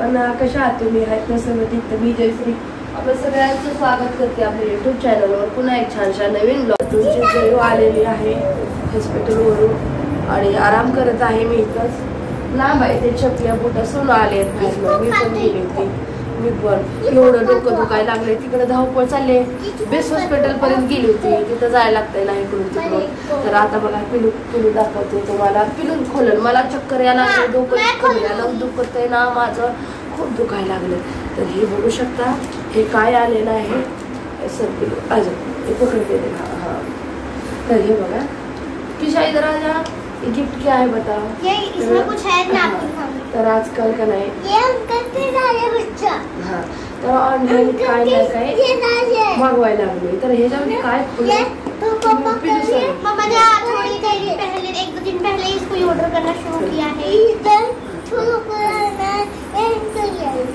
सर्वांना, कशा आहात तुम्ही? आहेत ना सर्व ठीक? तर मी जयश्री आपण सगळ्यांचं स्वागत करते आपल्या युट्यूब चॅनलवर. पुन्हा एक छानशा नवीन ब्लॉग. तुमची जयो आलेली आहे हॉस्पिटलवरून आणि आराम करत आहे. मी इथंच लांब आहे ते चपल्या बोटा सोडून आले आहेत बाहेर. मी पण गेली होती. मी पण एवढं डोकं दुखायला लागले, तिकडे धावपळ चालले. बेस्ट हॉस्पिटल पर्यंत गेली होती, तिथं जायला लागतंय ना इकडून तिकडून. तर आता बघा पिलू पिलू दाखवते तुम्हाला. पिलून खोलन मला चक्कर यायला लागले, डोकं यायला दुखतंय ना माझं, खूप दुखायला लागलं. तर हे बघू शकता, हे काय आलेलं आहे सर पिलू अजून हे पकड केले. हाँ तर हे बघा किशा इधर आ जा. गिफ्ट क्या है बताओ? ये इसमें कुछ है ना? तर आजकाल का नाही ये करते झाले बच्चा. हां तर ऑनलाईन काय ना काय मागवायला लागले. तर ह्याच्यामध्ये काय मम्मा ने थोड़ी देर पहले, एक दो दिन पहले इसको ऑर्डर करना शुरू किया है.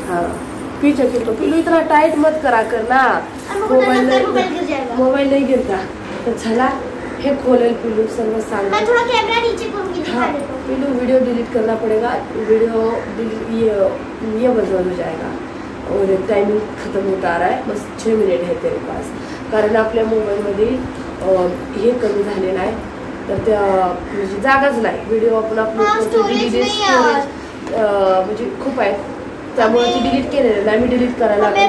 हाँ पीछे फिर पिलू इतना टाइट मत करा करना, मोबाइल नहीं गिरता. तर चला हे खोलेल पिलू सर्व सांग. मैं थोड़ा कैमरा नीचे करूंगी. हाँ पिलू वीडियो डिलीट करना पड़ेगा. वीडियो ये बंद हो जाएगा और टाइमिंग खत्म होता आ रहा है. बस 6 मिनिट है तेरे पास. कारण आपल्या मोबाईलमध्ये हे कमी झालेलं आहे. तर त्या म्हणजे जागाच नाही. व्हिडिओ आपण अपलोड करतो म्हणजे खूप आहे, त्यामुळे ती डिलीट केलेलं नाही. मी डिलीट करायला लागले.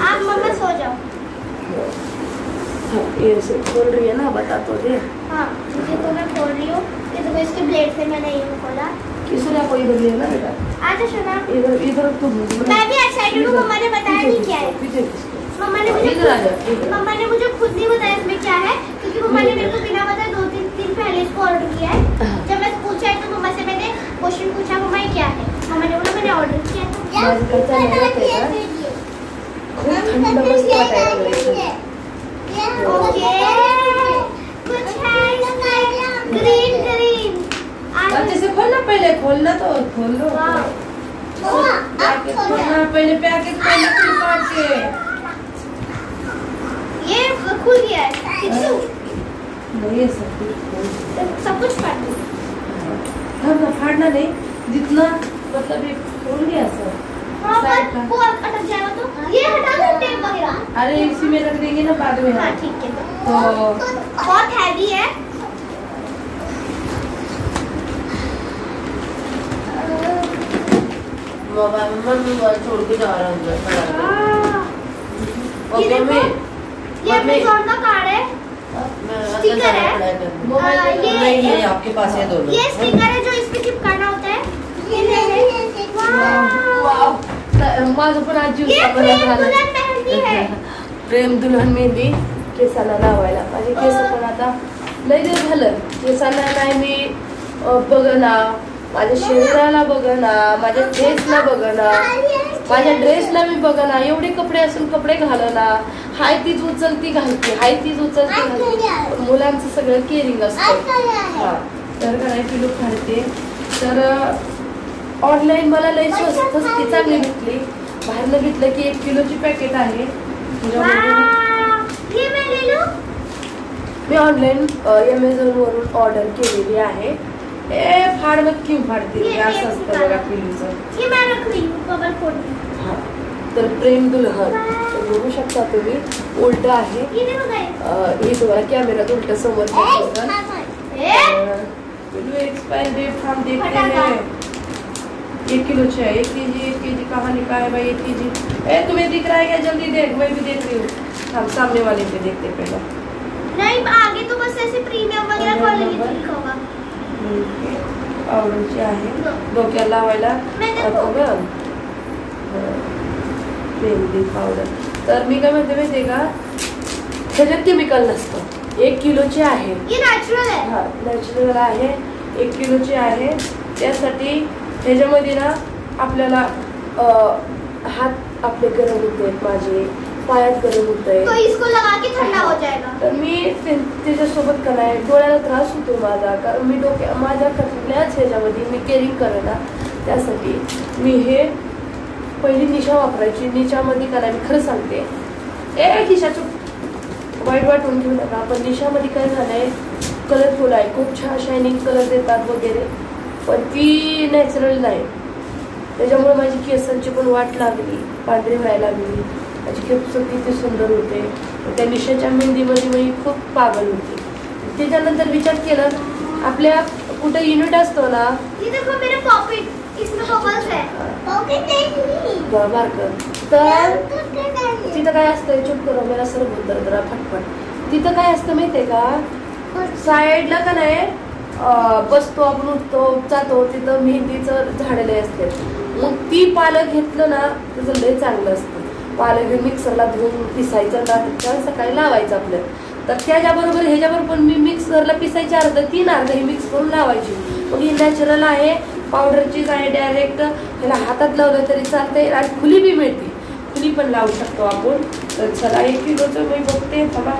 आप मम्मा सो जाओ. हाँ ये से खोल रही है ना, बता तो दे. हाँ मुझे तो मैं खोल रही हूँ. ये तो इसके ब्लेड से मैंने ये खोला. किसने कोई इधर लिया ना बेटा? आजा सुना. इधर इधर तो मैं भी एक्साइटेड हूँ. मम्मा ने बताया नहीं क्या है. मम्मा ने मुझे खुद नहीं बताया इसमें क्या है, क्योंकि मम्मा ने मेरे को बिना बताए 2-3 दिन पहले इसको ऑर्डर किया है. जब मैं पूछा है तो मम्मा से मैंने क्वेश्चन पूछा, मम्मा ये क्या है. मम्मा ने बोला मैंने ऑर्डर किया है. कुछ है ग्रीन ग्रीन. अच्छे से खोलना, पहले खोलना तो खोल लो. खोलना पहले, पैकेट खोलना फिर काट के. ये खुल गया है. नहीं सब कुछ फाड़ दो. हाँ फाड़ना नहीं, जितना मतलब ये खोल गया सब. हाँ पर वो अटक जाएगा तो ये हटा दो टेप वगैरह. अरे इसी में रख देंगे ना बाद में. हाँ ठीक है. तो बहुत हैवी है. मोबाइल छोड़ के जा रहा हूँ. ये अमेज़न का कार्ड है. स्टिकर है. ये आपके पास है दोनों. ये स्टिकर है जो इस पे चिपकाना होता है. माझं पण आजी है. प्रेम दुल्हन मेहंदी केसाला लावायला. माझे केस पण आता लय दिवस झालं केसांना नाही मी बघना, माझ्या शरीराला बघना, माझ्या फेसला बघना, माझ्या ड्रेसला मी बघना. एवढे कपडे असून कपडे घालना. हाय तीच उचलती घालते, हाय तीच उचलती घालते. मुलांचं सगळं केअरिंग असतं. हा तर काय पिलू फाडते. तर ऑनलाईन मला लई स्वस्त चांगली भेटली. बाहेरनं घेतलं की 1 किलोची पॅकेट आहे. मी ऑनलाईन अमेझॉनवरून ऑर्डर केलेली आहे. फाड़ मत क्यों फाड़ती है, असं असतं बघा पिलूचं. हा तर प्रेम दुल्हन बघू शकता तुम्ही. उलट आहे हे तुम्हाला कॅमेरात उलट समोर पिलू. एक्सपायरी डेट हम देखते हैं. 1 किलो है. 1 केजी कहाँ लिखा है भाई? 1 केजी तुम्हें दिख रहा है क्या? जल्दी देख, मैं भी देख रही हूँ. हम सामने वाले पे देखते पहले. नहीं आगे तो बस ऐसे प्रीमियम वगैरह क्वालिटी लिखा होगा. पावडरची आहे डोक्याला लावायला. मेहंदी पावडर. तर मी काय म्हणते माहितीये का, त्याच्यात केमिकल नसतं. 1 किलोची आहे. ये नॅचरल आहे. हा नॅचरल आहे. 1 किलोची आहे. त्यासाठी ह्याच्यामध्ये ना आपल्याला हात आपले गरम होते, माझे पायात गरम होतंय. तो इसको लगा के ठंडा हो जाएगा. तर मी त्याच्यासोबत काय डोळ्याला त्रास होतो माझा, कारण मी माझ्या कसल्याच ह्याच्यामध्ये मी केअरिंग करेना. त्यासाठी मी हे पहिली निशा वापरायची. निशामध्ये काय मी खरं सांगते, निशाचं वाईट वाटून घेऊ नका. पण निशामध्ये काय झालंय कलरफुल आहे, खूप छान शायनिंग कलर देतात वगैरे, पण ती नॅचरल नाही. त्याच्यामुळे माझी केसांची पण वाट लागली, पांढरी व्हायला लागली. माझी केस किती सुंदर होते. त्या निशाच्या मेहंदीमध्ये मी खूप पागल होती. त्याच्यानंतर विचार केला, आपल्या कुठे युनिट असतो ना, तर तिथं काय असतं, चुप करो मेरा सर बोलतो जरा फटफट. तिथं काय असतं माहितीये का, साईडला का नाही बसतो आपण, उठतो जातो, तिथं मेहंदीचं झाडे असते. मग ती पालक घेतलं ना त्याचं लय चांगलं असतं. पालक घेऊन मिक्सरला धुवून पिसायचं ना, सकाळी लावायचं आपलं. तर त्याच्याबरोबर ह्याच्याबरोबर पण मी मिक्सरला पिसायची अर्धा 3 अर्धा ही मिक्स करून लावायची. मग ही नॅचरल आहे, पावडरचीच आहे. डायरेक्ट ह्याला हातात लावलं तरी चालतंय आणि खुली बी मिळते, खुली पण लावू शकतो आपण. तर चला 1 किलोचं मी बघते. बघा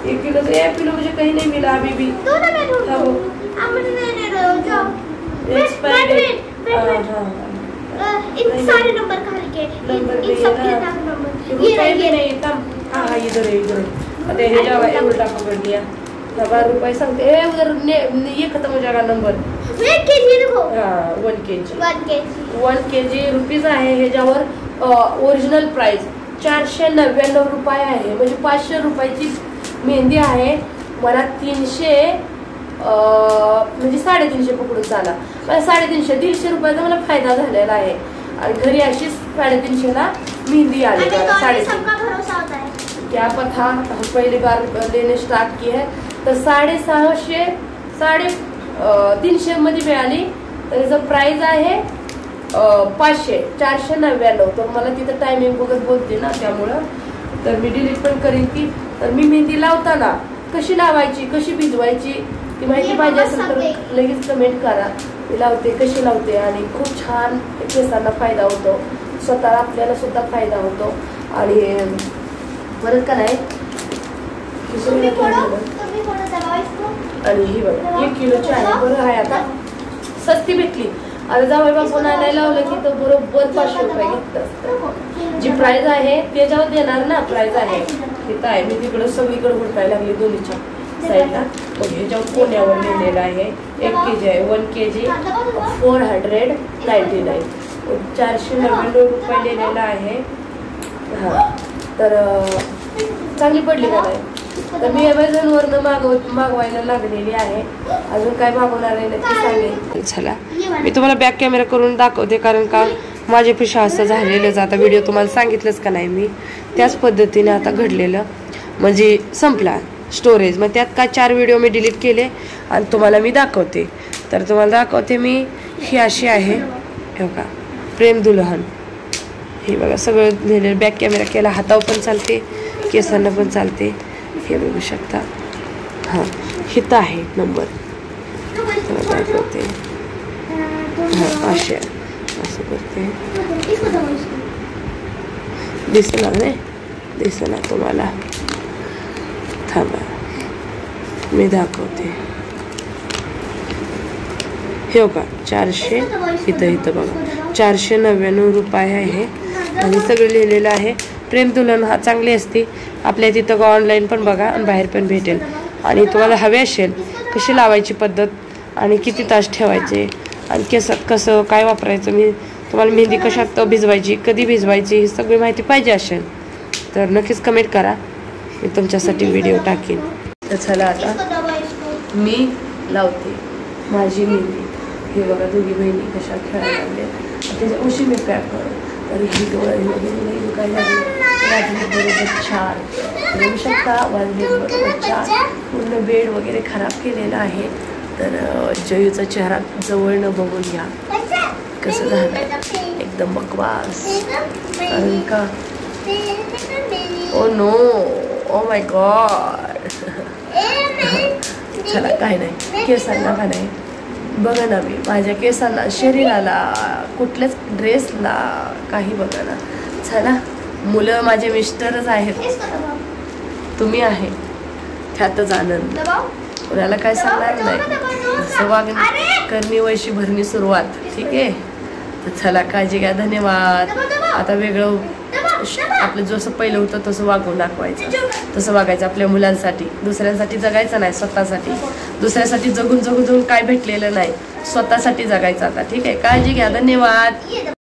1 किलोचं, 1 किलो म्हणजे काही नाही मिला अभी भी. सारे नंबर खाली के इधर हे जावा उल्टा पकड़ लिया. 12 सांगते. उधर ये खत्म हो जाएगा नंबर. 1 kg देखो. 1 kg 1 kg रुपीज आहे. ह्याच्यावर ओरिजिनल प्राइस 499 रुपये आहे. म्हणजे 500 रुपयाची मेहंदी आहे. मला 300 म्हणजे 350 पकडून चाला. मला 350 150 रुपयाचा मला फायदा झालेला आहे. आणि घरी अशीच 350 ला मेहंदी आली. 350 क्या पता, पहली बार लेने स्टार्ट की है. तर 650 350 मध्ये मिळाली. तर याचं प्राइस आहे 500 499. तर मला तिथं टायमिंग बघत बोलते ना, त्यामुळं तर मी डिलीट पण करीन ती. तर मी मेहंदी लावताना कशी लावायची, कशी भिजवायची ती माहिती पाहिजे असेल तर लगेच कमेंट करा. मी लावते, कशी लावते, आणि खूप छान केसांना फायदा होतो, स्वतःला आपल्याला सुद्धा फायदा होतो. आणि परत का नाही आणि ही बघा 1 किलोची आहे. बरं आहे, आता सस्ती भेटली. आता जावई बापून आणायला लावलं की तर बरोबर 500 रुपये घेतलं. जी प्राइस आहे त्याच्यावर देणार ना, प्राइस आहे तिथं आहे. मी तिकडं सगळीकडे हुडकायला लागली दोन्हीच्या साईडला. ह्याच्यावर कोण्यावर लिहिलेलं आहे 1 kg आहे. 1 kg 499 499 रुपये लिहिलेला आहे. हा, तर चांगली पडली का नाही. तर मी अमेझॉनवरनं मागवायला लागलेली आहे. अजून काय मागवणार आहे नक्की सांगेल. चला मी तुम्हाला बॅक कॅमेरा करून दाखवते, कारण का माझ्यापेक्षा असं झालेलंच. आता व्हिडिओ तुम्हाला सांगितलंच का नाही मी, त्याच पद्धतीने आता घडलेलं म्हणजे संपला स्टोरेज. मग त्यात काय 4 व्हिडिओ मी डिलीट केले आणि तुम्हाला मी दाखवते. तर तुम्हाला दाखवते मी. ही अशी आहे, हे बघा, प्रेम दुल्हन. हे बघा सगळं लिहिलेलं. बॅक कॅमेरा केला, हातावर पण चालते, केसांना पण चालते. हे बघू शकता. हां, हिथं आहे नंबर, दाखवते. हां, असे असं करते. दिसला नाही, दिसला तुम्हाला. थांबा मी दाखवते. हे बघा 400, इथं बघा 499 रुपये आहे. आणि सगळं लिहिलेलं आहे. प्रेम दुल्हन हा चांगली असते. आपल्या तिथं ऑनलाईन पण बघा आणि बाहेर पण भेटेल. आणि तुम्हाला हवे असेल कशी लावायची पद्धत आणि किती तास ठेवायचे आणि केसात कसं काय वापरायचं, मी तुम्हाला मेहंदी कशात भिजवायची, कधी भिजवायची, ही सगळी माहिती पाहिजे असेल तर नक्कीच कमेंट करा. मी तुमच्यासाठी व्हिडिओ टाकेन. तर चला आता मी लावते माझी मेहंदी. हे बघा दोघी बहिणी कशा खेळायला लागल्या. त्याच्या उशी मी पॅक करू. तर ही डोळा वगैरे दुखायला लागली. बरोबर 4 बघू शकता. वाजले बरोबर 4. पूर्ण बेड वगैरे खराब केलेला आहे. तर जयूचा चेहरा जवळनं बघून घ्या कसं झालं, एकदम बकवास. कारण का oh no, oh my God. चला काय नाही, केसांना का नाही बघा ना, मी माझ्या केसांना, शरीराला, कुठल्याच ड्रेसला काही बघा ना. चला, मुलं माझे मिस्टरच आहेत, तुम्ही आहे, त्यातच आनंद. कोणाला काय सांगणार नाही. जसं वागणी करणी वैशी भरणी सुरुवात. ठीक आहे, तर चला काळजी घ्या. धन्यवाद. आता वेगळं आपलं जसं पहिलं होतं तसं वागून दाखवायचं. तसं वागायचं आपल्या मुलांसाठी. दुसऱ्यांसाठी जगायचं नाही, स्वतःसाठी. दुसऱ्यासाठी जगून जगून काय भेटलेलं नाही, स्वतःसाठी जगायचं आता. ठीक आहे, काळजी घ्या. धन्यवाद.